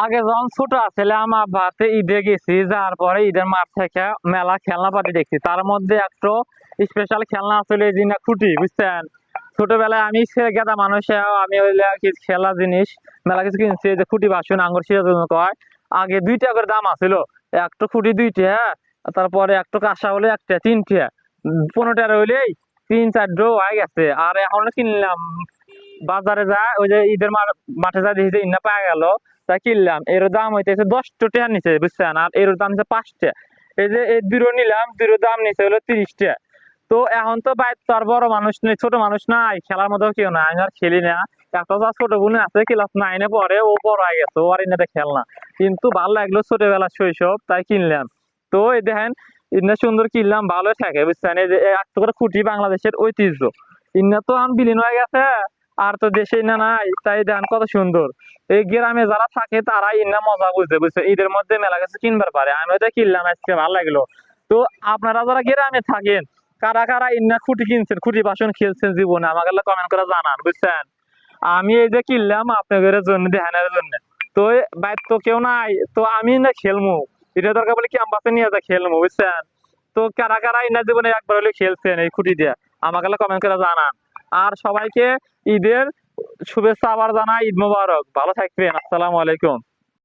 আগে যখন ছোট ছিলাম আব্বাতে ঈদে গেছি, যাওয়ার পরে ঈদের মাঠ থেকে মেলা খেলনাপাতি দেখছি। তার মধ্যে একটা স্পেশাল খেলনা আসলে এই জিনিস খুঁটি, বুঝছেন? ছোটবেলায় আমি গেদা মানুষ, আমি ওইলা কি খেলা জিনিস মেলা কিছু কিনছি। এই যে খুঁটি বাসন আঙ্গুর শিরার জন্য কয়, আগে 2 টাকা করে দাম আছিল। একটা খুঁটি 2 টাকা, তারপরে একটা কাঁসা হলে 1 টাকা, 3 টাকা, 15 টাকা হইলেই 3-4 হয়ে গেছে। আর এখন কিনলাম বাজারে যায়, ওই যে ঈদের মাঠে যায়, দেখি যে ইন্না পাওয়া গেল, তাই কিনলাম। এর দাম হইতেছে 10 টাকার নিচে, বুঝছেন? আর এর দাম হচ্ছে 5 টাকা। এই যে এই দুটো নিলাম, দুটো দাম নিচে হলো 30 টাকা। তো এখন তো বাইর তো আর বড় মানুষ নেই, ছোট মানুষ নাই, খেলার মতো কেউ নাই, আমি আর খেলি না। একটা যা ছোট বোন আছে ক্লাস 9-এ পড়ে, ও বড় হয়ে গেছে, ও আর এনে খেল না। কিন্তু ভালো লাগলো ছোটবেলার শৈশব, তাই কিনলাম। তো এই দেখেন, ইন্না সুন্দর কিনলাম, ভালো থাকে, বুঝছেন? এই যে একটা করে খুঁটি বাংলাদেশের ঐতিহ্য, ইন্না তো আম বিলীন হয়ে গেছে, আর তো দেশে না নাই, তাই দেখেন কত সুন্দর। এই গ্রামে যারা থাকে তারা ইন্না মজা বুঝতে, বুঝছে? ঈদের মধ্যে মেলা কিছু কিনবার পারে, আমি ওইটা কিনলাম আজকে, ভালো লাগলো। তো আপনারা যারা গ্রামে থাকেন, কারা কারা ইন্না খুঁটি কিনছেন, খুঁটি বাসন খেলছেন জীবনে, আমাকে কমেন্ট করে জানান, বুঝছেন? আমি এই যে কিনলাম আপনাদের জন্য, ধ্যানের জন্য। তো বাইর তো কেউ নাই, তো আমি না খেলবো, এটা দরকার বলে ক্যাম্পাসে নিয়ে যা খেলবো, বুঝছেন? তো কারা কারা ইন্না জীবনে একবার হলে খেলছেন এই খুঁটি দিয়ে, আমাকে কমেন্ট করে জানান। আর সবাইকে ঈদের শুভেচ্ছা আবার জানাই, ঈদ মোবারক, ভালো থাকবেন, আসসালামু আলাইকুম।